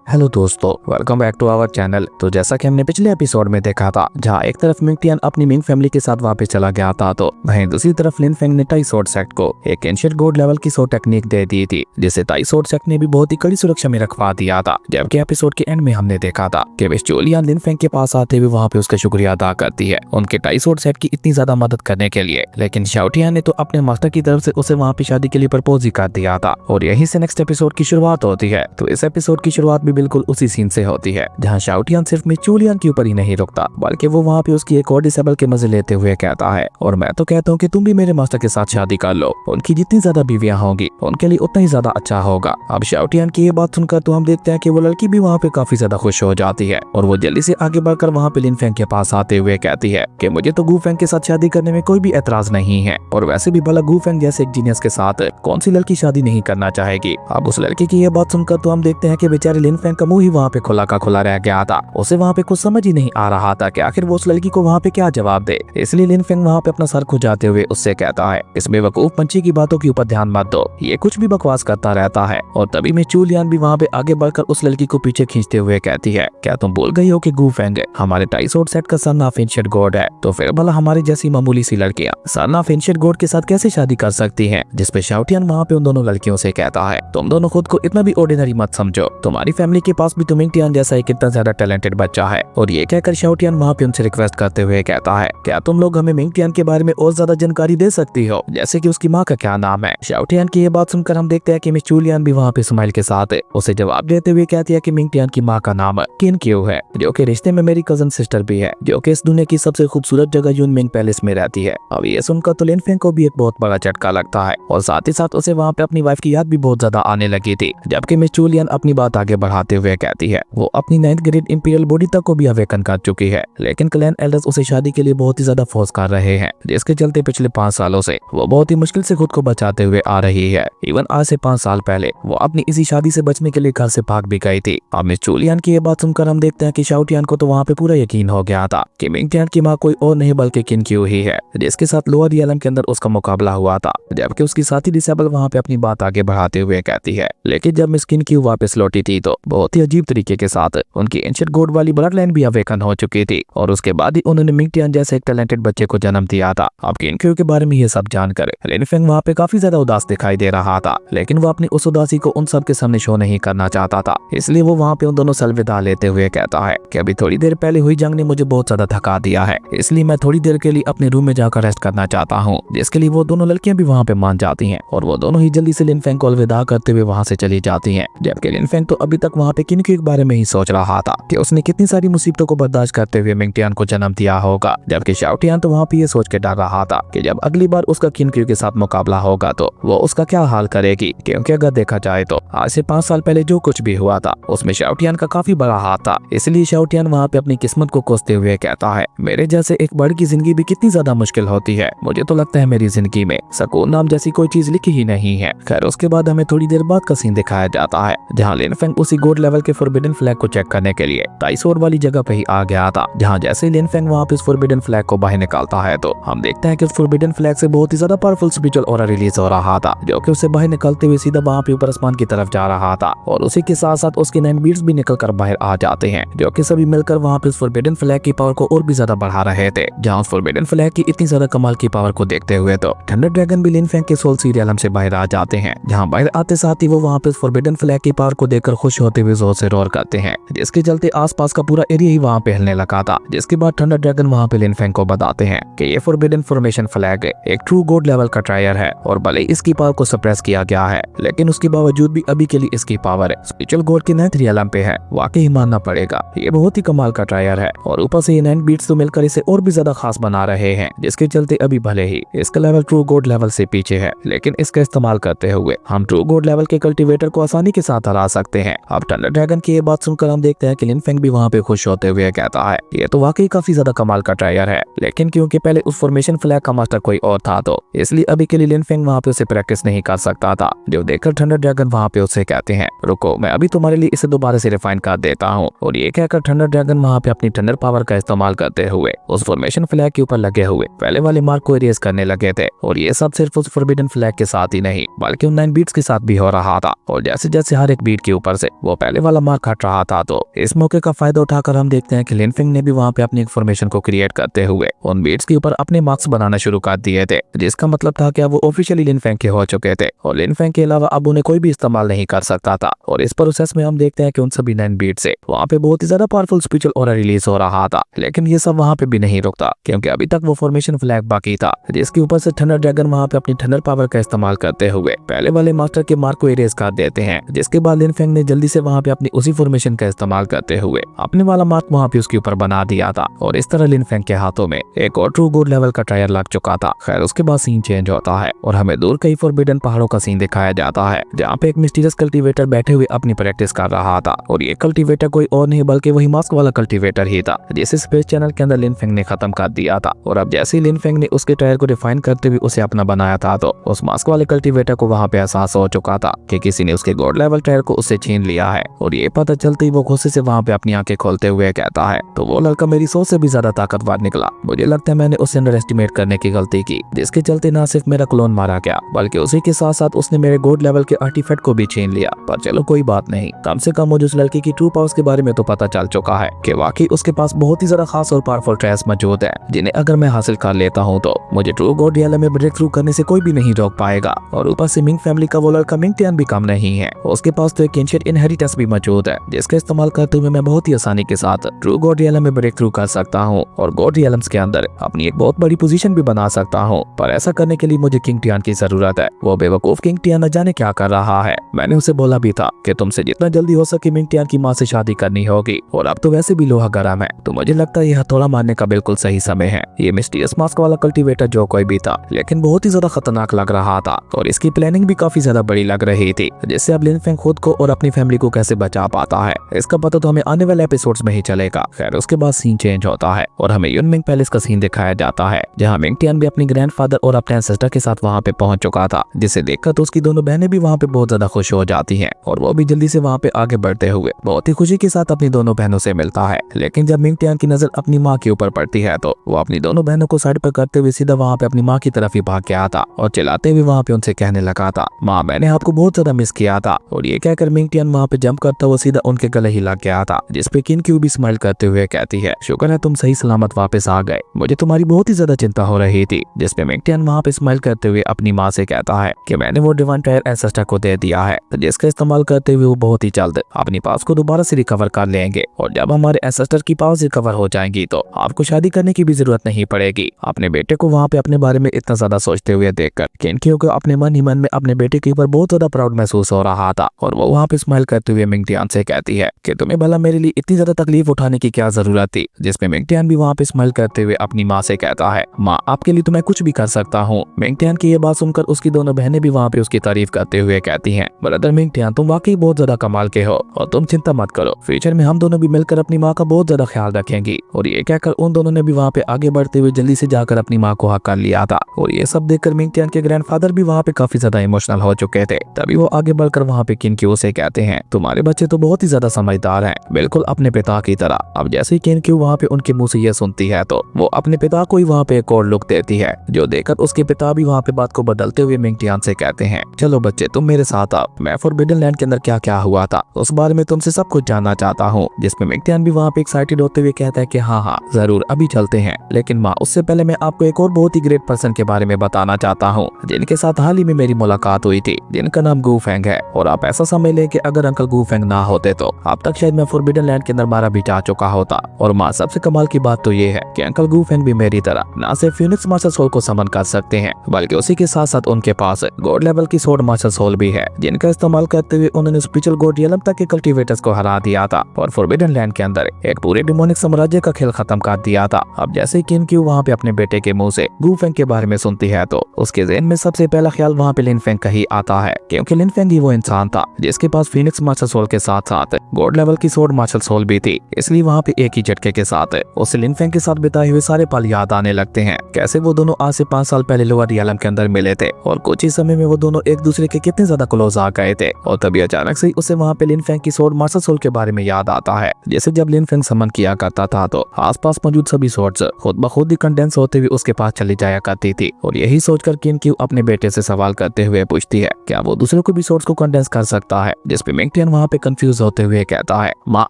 Hello दोस्तों, welcome back to our channel. तो जैसा कि हमने पिछले एपिसोड में देखा था, जहां एक तरफ मिंग टियान अपनी मिंग फैमिली के साथ वापस चला गया था, तो वहीं दूसरी तरफ लिन फेंग ने टाई सोर्ड सेक्ट को एक एंशिएंट गोड लेवल की सोर्ड टेक्निक दे दी थी, जिसे टाई सोर्ड सेक्ट ने भी बहुत ही कड़ी सुरक्षा में रखवा दिया था। जबकि एपिसोड के एंड में हमने देखा था कि मिस जूलियन लिन फेंग के पास आते हुए वहाँ पे उसका शुक्रिया अदा करती है उनके टाई सोर्ड सेक्ट की इतनी ज्यादा मदद करने के लिए। लेकिन शाओटियान ने तो अपने मास्टर की तरफ से उसे वहाँ पे शादी के लिए प्रपोज ही कर दिया था, और यहीं से नेक्स्ट एपिसोड की शुरुआत होती है। तो इस एपिसोड की शुरुआत भी बिल्कुल उसी सीन से होती है, जहां शाओटियान सिर्फ मिस जूलियन के ऊपर ही नहीं रुकता, बल्कि वो वहाँ पे उसकी एक और डिसेबल के मजे लेते हुए कहता है, और मैं तो कहता हूँ कि तुम भी मेरे मास्टर के साथ शादी कर लो। उनकी जितनी ज्यादा बीवियां होंगी उनके लिए उतना ही ज्यादा अच्छा होगा। अब शाओटियान की ये बात सुनकर तो हम देखते हैं कि वो लड़की भी वहाँ पे काफी ज्यादा खुश हो जाती है, और वो जल्दी से आगे बढ़कर वहाँ पे लिन फेंग के पास आते हुए कहती है कि मुझे तो गू फेंग के साथ शादी करने में कोई भी एतराज नहीं है, और वैसे भी भला गू फेंग जैसे एक जीनियस के साथ कौन सी लड़की शादी नहीं करना चाहेगी। अब उस लड़की की ये बात सुनकर तो हम देखते हैं कि बेचारे लिन फेंग का मुंह ही वहाँ पे खुला का खुला रह गया था। उसे वहाँ पे कुछ समझ ही नहीं आ रहा था कि आखिर वो उस लड़की को वहाँ पे क्या जवाब दे। इसलिए लिन फेंग वहाँ पे अपना सर खुजाते हुए उससे कहता है, इस बेवकूफ पंछी की बातों के ऊपर ध्यान मत दो, ये कुछ भी बकवास करता रहता है। और तभी मिस जूलियन भी वहाँ पे आगे बढ़कर उस लड़की को पीछे खींचते हुए कहती है, क्या तुम भूल गई हो कि गू फेंग हमारे टाई सोर्ड सेट का सन ऑफ एंशिएंट गॉड है, तो फिर भला हमारी जैसी मामूली सी लड़कियां सन ऑफ एंशिएंट गॉड के साथ कैसे शादी कर सकती हैं। जिसपे शाओटियान वहाँ पे उन दोनों लड़कियों से कहता है, तुम दोनों खुद को इतना भी ऑर्डिनरी मत समझो, तुम्हारी फैमिली के पास भी तो मिंग टियान जैसा एक इतना ज्यादा टैलेंटेड बच्चा है। और ये कहकर शाओटियान वहाँ पे उनसे रिक्वेस्ट करते हुए कहता है, क्या तुम लोग हमें मिंग टियान के बारे में और ज्यादा जानकारी दे सकती हो, जैसे कि उसकी माँ का क्या नाम है। शाओटियान की ये बात सुनकर हम देखते हैं कि मिस जूलियन भी वहाँ पे स्माइल के साथ उसे जवाब देते हुए कहती है कि मिंग टियान की माँ का नाम किन क्यू है, जो कि रिश्ते में मेरी कजन सिस्टर भी है, जो कि इस दुनिया की सबसे खूबसूरत जगह यूनमिंग पैलेस में रहती है। अब ये सुनकर तो लिन फेंग को भी एक बहुत बड़ा झटका लगता है, और साथ ही साथ उसे वहाँ पे अपनी वाइफ की याद भी बहुत ज्यादा आने लगी थी। जबकि मिस जूलियन अपनी बात आगे बढ़ाते हुए कहती है, वो अपनी 9th ग्रेड इंपीरियल बॉडी तक को भी अवेकन कर चुकी है, लेकिन क्लैन एल्डर्स उसे शादी के लिए बहुत ही ज्यादा फोर्स कर रहे हैं, जिसके चलते पिछले 5 सालों से वो बहुत ही मुश्किल से खुद को बचाते हुए आ रही है। इवन आज से 5 साल पहले वो अपनी इसी शादी से बचने के लिए घर से भाग भी गई थी। अब मिस जूलियन की ये बात सुनकर हम देखते हैं कि शाओटियान को तो वहाँ पे पूरा यकीन हो गया था कि मिंग टियान की माँ कोई और नहीं बल्कि किन क्यू ही है, जिसके साथ लोअर रियलम के अंदर उसका मुकाबला हुआ था। जबकि उसकी साथी डिसेबल वहाँ पे अपनी बात आगे बढ़ाते हुए कहती है, लेकिन जब मिस किन क्यू वापस लौटी थी तो बहुत ही अजीब तरीके के साथ उनकी एंशिएंट गॉड वाली ब्लड लाइन भी अवेकन हो चुकी थी, और उसके बाद ही उन्होंने मिंग टियान जैसे एक टैलेंटेड बच्चे को जन्म दिया था। अब किन क्यू के बारे में ये सब जानकर लिन फेंग वहाँ पे काफी ज्यादा उदास दिखाई दे रहा था, लेकिन वो अपनी उस उदासी को उन सब के सामने शो नहीं करना चाहता था। इसलिए वो वहाँ पे उन दोनों से अलविदा लेते हुए कहता है कि अभी थोड़ी देर पहले हुई जंग ने मुझे बहुत ज्यादा थका दिया है, इसलिए मैं थोड़ी देर के लिए अपने रूम में जाकर रेस्ट करना चाहता हूँ। जिसके लिए वो दोनों लड़कियां भी वहाँ पे मान जाती हैं, और वो दोनों ही जल्दी से लिन फेंग को अलविदा करते हुए वहाँ से चली जाती हैं। जबकि लिन फेंग तो अभी तक वहाँ पे किन क्यू के बारे में ही सोच रहा था कि उसने कितनी सारी मुसीबतों को बर्दाश्त करते हुए मिंग टियान को जन्म दिया होगा। जबकि शाओटियान तो वहाँ पे ये सोच के डर रहा था कि जब अगली बार उसका किन क्यू के साथ मुकाबला होगा तो वो उसका क्या हाल करेगी, क्योंकि अगर देखा जाए तो आज से 5 साल पहले जो कुछ भी हुआ था उसमें शाओटियान का काफी बड़ा हाथ था। इसलिए शाओटियान वहाँ पे अपनी किस्मत को कोसते हुए कहता है, मेरे जैसे एक बर्ड की जिंदगी भी कितनी ज्यादा मुश्किल होती है, मुझे तो लगता है मेरी जिंदगी में सुकून नाम जैसी कोई चीज लिखी ही नहीं है। खैर उसके बाद हमें थोड़ी देर बाद का सीन दिखाया जाता है, जहाँ लिन फेंग उसी गॉड लेवल के फॉरबिडन फ्लैग को चेक करने के लिए टाई सोर्ड वाली जगह पे ही आ गया था। जहाँ जैसे लिन फेंग वहाँ पे उस फॉरबिडन फ्लैग को बाहर निकालता है तो हम देखते हैं कि उस फॉरबिडन फ्लैग से बहुत ही ज्यादा पावरफुल स्पिरिचुअल ऑरा रिलीज हो रहा था, जो कि उसे बाहर निकलते हुए सीधा वहाँ पे ऊपर आसमान की तरफ जा रहा था। और उसी के साथ साथ उसके 9 बीट्स भी निकल कर बाहर आ जाते हैं, जो कि सभी मिलकर वहाँ पे उस फॉरबिडन फ्लैग की पावर को और भी ज्यादा बढ़ा रहे थे। जहाँ उस फॉरबिडन फ्लैग की इतनी ज्यादा कमाल की पावर को देखते हुए तो थंडर ड्रैगन भी लिन फेंग के सोल सी रियलम से बाहर आ जाते हैं। जहाँ बाहर आते साथ ही वो वहाँ पे फॉरबिडन फ्लैग की पावर को देखकर खुश होते हुए जोर से रोर करते हैं, जिसके चलते आसपास का पूरा एरिया ही वहाँ पे हिलने लगा था। जिसके बाद थंडर ड्रैगन वहाँ पे लिन फेंग को बताते हैं कि ये फॉरबिडन फॉर्मेशन फ्लैग एक ट्रू गॉड लेवल का ट्रायर है, और भले ही इसकी पावर को सप्रेस किया गया है, लेकिन उसके बावजूद भी अभी के लिए इसकी पावर स्पिरिचुअल गॉड के 9th रियलम पे है। वाकई मानना पड़ेगा, ये बहुत ही कमाल का ट्रायर है, और ऊपर से ये 9 बीट्स तो मिलकर इसे और भी ज्यादा खास बना रहे हैं। जिसके चलते अभी भले ही इसका लेवल ट्रू गॉड लेवल से पीछे है, लेकिन इसका इस्तेमाल करते हुए हम ट्रू गॉड लेवल के कल्टीवेटर को आसानी के साथ हरा सकते हैं। अब थंडर ड्रैगन की ये बात सुनकर हम देखते हैं कि लिन फेंग भी वहाँ पे खुश होते हुए कहता है, ये तो वाकई काफी ज्यादा कमाल का ट्रायर है, लेकिन क्योंकि पहले उस फॉर्मेशन फ्लैग का मास्टर कोई और था तो इसलिए अभी के लिए लिन फेंग वहाँ पे उसे प्रैक्टिस नहीं कर सकता था। जो देखकर थंडर ड्रैगन वहाँ पे उसे कहते हैं, रुको मैं अभी तुम्हारे लिए इसे दोबारा से रिफाइन कर देता हूँ। और ये कहकर थंडर ड्रैगन वहाँ पे अपनी थंडर पावर का इस्तेमाल करते हुए उस फॉर्मेशन फ्लैग के ऊपर लगे हुए पहले वाले मार्क को इरेज करने लगे थे। और ये सब सिर्फ उस फॉरबिडन फ्लैग के साथ ही नहीं बल्कि उन 9 बीट्स के साथ भी हो रहा था। और जैसे जैसे हर एक बीट के ऊपर से वो पहले वाला मार्क हट रहा था। तो इस मौके का फायदा उठाकर हम देखते हैं कि लिन फेंग ने भी वहाँ पे अपनी इन्फॉर्मेशन को क्रिएट करते हुए उन बीट्स के ऊपर अपने मार्क्स बनाना शुरू कर दिए थे, जिसका मतलब था कि वो ऑफिशियली लिन फेंग के हो चुके थे और लिन फेंग के अलावा अब उन्हें कोई भी इस्तेमाल नहीं कर सकता था। और इस प्रोसेस में हम देखते हैं कि उन सभी 9 बीट से वहाँ पे बहुत ही ज्यादा पावरफुल स्पिरिचुअल ऑरा रिलीज हो रहा था। लेकिन ये सब वहाँ पे भी नहीं रुकता, क्योंकि अभी तक वो फॉर्मेशन फ्लैग बाकी था, जिसके ऊपर से थंडर ड्रैगन वहाँ पे अपनी थंडर पावर का इस्तेमाल करते हुए पहले वाले मास्टर के मार्क को इरेज कर देते हैं। जिसके बाद लिन फेंग ने जल्दी से वहाँ पे अपनी उसी फॉर्मेशन का इस्तेमाल करते हुए अपने वाला मार्क वहाँ पे उसके ऊपर बना दिया था। और इस तरह लिन फेंग के हाथों में एक और ट्रू गॉड लेवल का ट्रायर लग चुका था। खैर उसके बाद सीन चेंज होता है और हमें दूर कई फॉरबिडन पहाड़ों का सीन दिखाया जाता है, जहाँ पे एक मिस्टीरियस कल्टीवेटर बैठे हुए अपनी प्रैक्टिस कर रहा था। और ये कल्टीवेटर कोई और नहीं बल्कि वही मास्क वाला कल्टीवेटर ही था, जिसे स्पेस चैनल के अंदर लिन फेंग ने खत्म कर दिया था। और अब जैसे ही लिन फेंग ने उसके टायर को रिफाइन करते हुए उसे अपना बनाया था, तो उस मास्क वाले कल्टीवेटर को वहाँ पे एहसास हो चुका था कि किसी ने उसके गॉड लेवल टायर को उससे छीन लिया है। और ये पता चलते ही वो गुस्से से वहाँ पे अपनी आंखें खोलते हुए कहता है, तो वो लड़का मेरी सोच से भी ज्यादा ताकतवर निकला। मुझे लगता है मैंने उसे अंडर एस्टिमेट करने की गलती की, जिसके चलते न सिर्फ मेरा क्लोन मारा गया बल्कि उसी के साथ साथ उसने मेरे गॉड लेवल के आर्टिफैक्ट को भी छीन लिया। पर चलो कोई बात नहीं, कम से कम मुझे उस लड़की की ट्रू पावर्स के बारे में तो पता चल चुका है कि वाकई उसके पास बहुत ही ज्यादा खास और पावरफुल ट्रायर्स मौजूद है, जिन्हें अगर मैं हासिल कर लेता हूँ तो मुझे ट्रू गॉड रियल में ब्रेक थ्रू करने से कोई भी नहीं रोक पाएगा। और ऊपर से मिंग फैमिली का वो लड़का मिंग टियान भी कम नहीं है, उसके पास तो एक एंशिएंट इनहेरिटेंस भी मौजूद है, जिसका इस्तेमाल करते हुए मैं बहुत ही आसानी के साथ ट्रू गॉड रियल में ब्रेक थ्रू कर सकता हूँ और गॉड रियल्म्स के अंदर अपनी एक बहुत बड़ी पोजीशन भी बना सकता हूँ। पर ऐसा करने के लिए मुझे किंग टियान की जरूरत है। वो बेवकूफ किंग टियान न जाने क्या कर रहा है। मैंने उसे बोला भी था कि तुमसे जितना जल्दी हो सके मिंग टियान की माँ से शादी करनी होगी, और अब तो वैसे भी लोहा गर्म है, तो मुझे लगता है यह हथौड़ा मारने का बिल्कुल सही समय है। ये मिस्टीरियस मास्क वाला कल्टीवेटर जो कोई भी था, लेकिन बहुत ही ज्यादा खतरनाक लग रहा था और इसकी प्लानिंग भी काफी ज्यादा बड़ी लग रही थी, जिससे अब लिन फेंग खुद को और अपनी फैमिली को कैसे बचा पाता है इसका पता तो हमें आने वाले एपिसोड्स में ही चलेगा। खैर उसके बाद सीन चेंज होता है और हमें युनमिंग पैलेस का सीन दिखाया जाता है, जहाँ मिंग टियान भी अपनी ग्रैंडफादर और अपने एंसेस्टर के साथ वहाँ पे पहुंच चुका था, जिसे देखकर तो उसकी दोनों बहनें भी वहाँ पे बहुत ज्यादा खुश हो जाती हैं और वो भी जल्दी से वहाँ पे आगे बढ़ते हुए बहुत ही खुशी के साथ अपनी दोनों बहनों से मिलता है। लेकिन जब मिंग टियान की नजर अपनी माँ के ऊपर पड़ती है तो वो अपनी दोनों बहनों को साइड पर करते हुए सीधा वहाँ पे अपनी माँ की तरफ ही भाग गया था और चिल्लाते हुए वहाँ पे उनसे कहने लगा था, माँ मैंने आपको बहुत ज्यादा मिस किया था। और ये कहकर मिंग टियान वहाँ पे जंप करता हुआ सीधा उनके गले ही लग गया था, जिसपे किन क्यू भी स्माइल करते हुए कहती है, शुक्र है तुम सही सलामत वापस आ गए, मुझे तुम्हारी बहुत ही ज्यादा चिंता हो रही थी। जिसपे मिंग टियान वहाँ पे स्माइल करते हुए अपनी माँ से कहता है कि मैंने वो डिवाइन टायर एंसेस्टर को दे दिया है, जिसका इस्तेमाल करते हुए वो बहुत ही जल्द अपनी पावर्स को दोबारा से रिकवर कर लेंगे और जब हमारे एंसेस्टर की पावर्स रिकवर हो जाएंगी तो आपको शादी करने की भी जरूरत नहीं पड़ेगी। अपने बेटे को वहाँ पे अपने बारे में इतना ज्यादा सोचते हुए देखकर किनक्यू को अपने मन ही मन में अपने बेटे के ऊपर बहुत ज्यादा प्राउड महसूस हो रहा था और वो वहाँ पे स्माइल करते हुए मिंग टियान से कहती है कि तुम्हें भला मेरे लिए इतनी ज्यादा तकलीफ उठाने की क्या जरूरत थी। जिसमें मिंग टियान भी वहाँ पे स्माइल करते हुए अपनी माँ से कहता है, माँ आपके लिए तो मैं कुछ भी कर सकता हूँ। मिंग टियान की ये बात सुनकर उसकी दोनों बहनें भी वहाँ पे उसकी तारीफ करते हुए कहती हैं, ब्रदर मिंग टियान तुम वाकई बहुत ज्यादा कमाल के हो और तुम चिंता मत करो, फ्यूचर में हम दोनों भी मिलकर अपनी माँ का बहुत ज्यादा ख्याल रखेंगी। और ये कहकर उन दोनों ने भी वहाँ पे आगे बढ़ते हुए जल्दी से जाकर अपनी माँ को हक कर लिया था। और ये सब देखकर मिंग टियान के ग्रैंडफादर भी वहाँ पे काफी ज्यादा इमोशनल हो चुके थे। तभी वो आगे बढ़कर वहाँ पे किनक्यू से कहते हैं, तुम्हारे बच्चे तो बहुत ही ज्यादा समझदार हैं, बिल्कुल अपने पिता की तरह। अब जैसे ही किनक्यू वहाँ पे उनके मुंह से ये सुनती है तो वो अपने पिता को ही वहाँ पे एक और लुक देती है, जो देखकर उसके पिता भी वहाँ पे बात को बदलते हुए मिंग टियान से कहते हैं, चलो बच्चे तुम मेरे साथ आओ, मैं फॉरबिडन लैंड के अंदर क्या क्या हुआ था उस बारे में तुमसे सब कुछ जानना चाहता हूँ। जिसमें मिंग टियान भी वहाँ पे एक्साइटेड होते हुए कहता है कि हाँ हाँ जरूर अभी चलते हैं, लेकिन माँ उससे पहले मैं आपको एक और बहुत ही ग्रेट पर्सन के बारे में बताना चाहता हूँ, जिनके साथ हाल ही में मेरी मुलाकात हुई थी, जिनका नाम गू फेंग है। और आप ऐसा समझ लें कि अगर अंकल गू फेंग ना होते तो अब तक शायद मैं फॉरबिडन लैंड के अंदर मारा भी जा चुका होता। और माँ सबसे कमाल की बात तो ये है कि अंकल गू फेंग भी मेरी तरह ना सिर्फ फ्यूनिक्स मास्टर सोल को समन कर सकते हैं, बल्कि उसी के साथ साथ उनके पास गॉड लेवल की सोर्ड मास्टर सोल भी है, जिनका इस्तेमाल करते हुए उन्होंने स्पिरिचुअल गॉड रियलम तक के कल्टीवेटर्स को हरा दिया था और फॉरबिडन लैंड के अंदर एक पूरे डिमोनिक साम्राज्य का खेल खत्म कर दिया था। अब जैसे किनक्यू वहाँ पे अपने बेटे के मुंह से गू फेंग के बारे में सुनती है तो उसके ज़हन में सबसे पहला ख्याल वहाँ पे लिन फेंग का ही आता है, क्योंकि लिन फेंग ही वो इंसान था जिसके पास फीनिक्स मास्टर सोल के साथ साथ गॉड लेवल की सोर्ड मास्टर सोल भी थी। इसलिए वहाँ पे एक ही झटके के साथ उसे लिन फेंग के साथ बिताए हुए सारे पल याद आने लगते हैं, कैसे वो दोनों आज से 5 साल पहले लोअर रियलम के अंदर मिले थे और कुछ ही समय में वो दोनों एक दूसरे के कितने ज्यादा क्लोज आ गए थे। और तभी अचानक से उसे वहाँ पे लिन फेंग की सोर्ड मास्टर सोल के बारे में याद आता है, जैसे जब लिन फेंग समन किया करता था तो आसपास मौजूद सभी सोर्ड्स खुद ब खुद ही कंडेंस होते हुए उसके पास चली जाया करती थी। और यही सोचकर किनक्यू अपने बेटे से सवाल करते हुए पूछती है, क्या वो दूसरों को भी सोर्ड्स को कंडेंस कर सकता है। जिसपे मिंग टियान मिंगटियन वहाँ पे कंफ्यूज होते हुए कहता है, माँ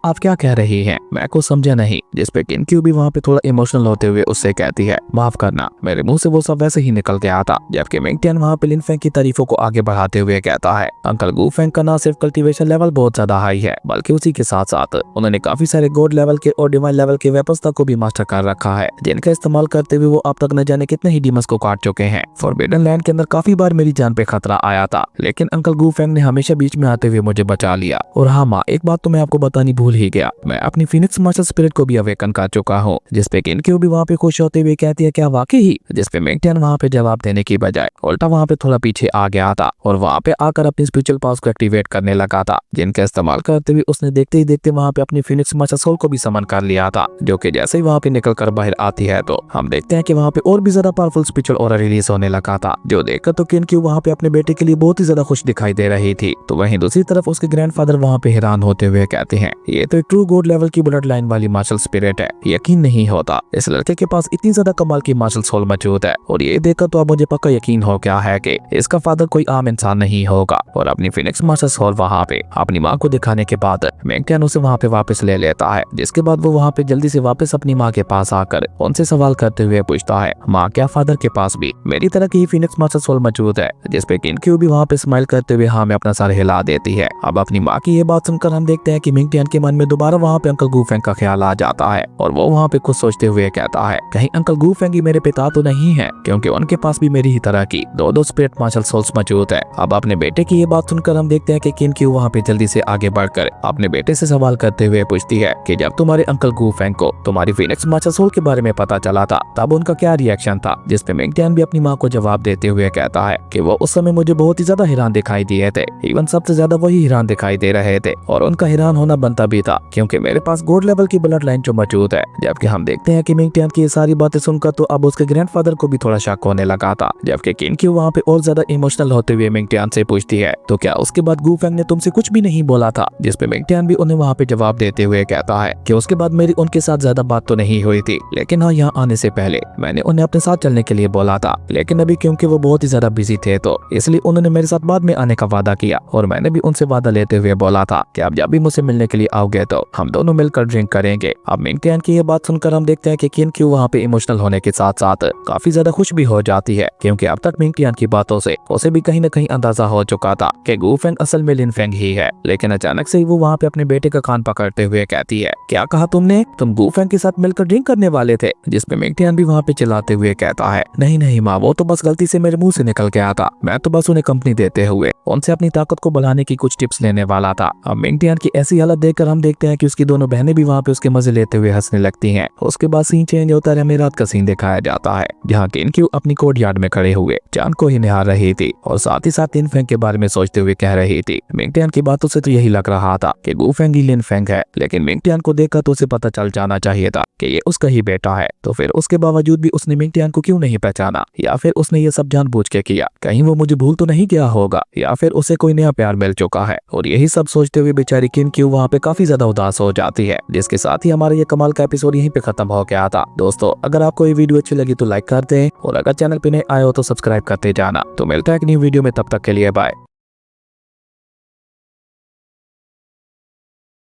आप क्या कह रही हैं? मैं कुछ समझा नहीं। जिस पे किनक्यू भी वहाँ पे थोड़ा इमोशनल होते हुए उससे कहती है, माफ करना, मेरे मुंह से वो सब वैसे ही निकल गया था। जबकि मिंगटियन वहाँ पे लिन फेंग की तारीफों को आगे बढ़ाते हुए कहता है, अंकल गू फेंग का ना सिर्फ कल्टीवेशन लेवल बहुत ज्यादा हाई है, बल्कि उसी के साथ साथ उन्होंने काफी सारे गॉड लेवल के और डिवाइन लेवल के वेपन्स को भी मास्टर कर रखा है, जिनका इस्तेमाल करते हुए वो अब तक न जाने कितने ही डीमंस को काट चुके हैं। फॉरबिडन लैंड के अंदर काफी बार मेरी जान पे खतरा आया था, लेकिन अंकल गू फेंग ने हमेशा बीच में आते हुए मुझे बचा लिया। और हाँ माँ, एक बात तो मैं आपको बतानी भूल ही गया, मैं अपनी फिनिक्स मार्शल स्पिरिट को भी अवेकन कर चुका हूँ। जिस पे किनक्यू भी वहाँ पे खुश होते हुए कहती है, क्या वाकई ही? जिस पे मिंगटियन वहाँ पे जवाब देने की बजाय उल्टा वहाँ पे थोड़ा पीछे आ गया था और वहाँ पे आकर अपनी स्पिरिचुअल पावर्स को एक्टिवेट करने लगा था, जिनका इस्तेमाल करते हुए उसने देखते ही देखते वहाँ पे अपनी फिनिक्स मार्शल सोल को भी समन कर लिया था, जो कि जैसे ही वहाँ पे निकल कर बाहर आती है तो हम देखते हैं कि वहाँ पे और भी ज्यादा पावरफुल स्पिरिचुअल ऑरा रिलीज होने लगा था, जो देखकर तो किनक्यू वहाँ पे अपने बेटे के लिए बहुत ही ज्यादा खुश दिखाई दे रही थी। तो वहीं दूसरी तरफ उसके ग्रैंडफादर वहाँ पे हैरान होते हुए कहते हैं, ये तो एक ट्रू गॉड लेवल की ब्लड लाइन वाली मार्शल स्पिरिट है, यकीन नहीं होता इस लड़के के पास इतनी ज्यादा कमाल की मार्शल सोल मौजूद है। और ये देखकर तो अब मुझे पक्का यकीन हो गया है कि इसका फादर कोई आम इंसान नहीं होगा। और अपनी फिनिक्स मार्शल सोल वहाँ पे अपनी माँ को दिखाने के बाद मिंगटियन उसे वहाँ पे वापस ले लेता है, जिसके बाद वो वहाँ पे जल्दी से वापस अपनी माँ के पास आकर उनसे सवाल करते हुए पूछता है, माँ क्या फादर के पास भी मेरी तरह की फिनिक्स मार्शल सोल मौजूद है? जिस पे किनक्यू भी वहाँ पे स्माइल करते हुए हाँ में अपना सर हिला देती है। अब अपनी माँ की ये बात सुनकर हम देखते हैं कि मिंगटियन के मन में दोबारा वहाँ पे अंकल गू फेंग का ख्याल आ जाता है और वो वहाँ पे खुद सोचते हुए कहता है, कहीं अंकल गू फेंग ही मेरे पिता तो नहीं है, क्योंकि उनके पास भी मेरी ही तरह की दो स्पिरिट मार्शल सोल्स मौजूद है। अब अपने बेटे की ये बात सुनकर हम देखते हैं कि किनक्यू वहाँ पे जल्दी से आगे बढ़कर अपने बेटे से सवाल करते हुए पूछती है कि जब तुम्हारे अंकल गू फेंग को तुम्हारी फिनिक्स मार्शल सोल के बारे में पता चला था तब उनका क्या रिएक्शन था? जिस पे मिंगटियन भी अपनी माँ को जवाब देते हुए कहता है कि वो उस समय मुझे बहुत ही ज्यादा हैरान दिखाई दिए थे, इवन सबसे ज्यादा वही हैरान दिखाई दे रहे थे और उनका हैरान होना बनता भी था, क्योंकि मेरे पास गॉड लेवल की ब्लड लाइन जो मौजूद है। जबकि हम देखते हैं कि मिंगटियन की ये सारी बातें सुनकर तो अब उसके ग्रैंडफादर को भी थोड़ा शक होने लगा था। जबकि किनक्यू वहाँ पे और ज्यादा इमोशनल होते हुए मिंगटियन से पूछती है, तो क्या उसके बाद गू फेंग ने तुमसे कुछ भी नहीं बोला था? जिस पे मिंगटियन भी उन्हें वहाँ पे जवाब देते हुए कहता है कि उसके बाद मेरी उनके साथ ज्यादा बात तो नहीं हुई थी, लेकिन हाँ यहाँ आने से पहले मैंने उन्हें अपने साथ चलने के लिए बोला था, लेकिन अभी क्योंकि वो बहुत ही ज्यादा बिजी थे तो इसलिए उन्होंने मेरे साथ बाद में आने का वादा किया और मैंने भी उनसे वादा लेते हुए बोला था कि आप जब भी मुझसे मिलने के लिए आओगे तो हम दोनों मिलकर ड्रिंक करेंगे। अब मिंगटियन की ये बात सुनकर हम देखते हैं कि किनक्यू वहाँ पे इमोशनल होने के साथ साथ काफी ज्यादा खुश भी हो जाती है, क्योंकि अब तक मिंगटियन की बातों से उसे भी कहीं न कहीं अंदाजा हो चुका था कि गू फेंग असल में लिन फेंग ही है। लेकिन अचानक से ही वो वहाँ पे अपने बेटे का कान पकड़ते हुए कहती है, क्या कहा तुमने? तुम गू फेंग के साथ मिलकर ड्रिंक करने वाले थे? जिस पे मिंगटियन भी वहाँ पे चिल्लाते हुए कहता है, नहीं नहीं माँ, वो तो बस गलती से मेरे मुंह से निकल गया था, मैं तो बस उन्हें कंपनी देते हुए उनसे अपनी ताकत को बढ़ाने की कुछ टिप्स लेने वाला था। अब मिंगटियन की ऐसी हालत देखकर हम देखते हैं कि उसकी दोनों बहनें भी वहाँ पे उसके मजे लेते हुए हंसने लगती हैं। उसके बाद सीन चेंज होता है, हमें रात का सीन दिखाया जाता है जहाँ किनक्यू अपनी कोर्ट यार्ड में खड़े हुए चांद को ही निहार रही थी और साथ ही साथ लिन फेंग के बारे में सोचते हुए कह रही थी। मिंगटियन की बातों से तो यही लग रहा था कि गू फेंग ही लिन फेंग है, लेकिन मिंगटियन को देखकर तो उसे पता चल जाना चाहिए था कि ये उसका ही बेटा है। तो फिर उसके बावजूद भी उसने मिंगटियन को क्यों नहीं पहचाना, या फिर उसने ये सब जानबूझ के किया? कहीं वो मुझे भूल तो नहीं गया होगा, या फिर उसे कोई नया प्यार मिल चुका है? और यही सब सोचते हुए बेचारी किनक्यू वहाँ पे काफी ज्यादा उदास हो जाती है, जिसके साथ ही हमारा ये कमाल का एपिसोड यहीं पे खत्म हो गया था। दोस्तों अगर आपको ये वीडियो अच्छी लगी तो लाइक कर दें और अगर चैनल पे नए आए हो तो सब्सक्राइब करते जाना। तो मिलता है एक न्यू वीडियो में, तब तक के लिए बाय।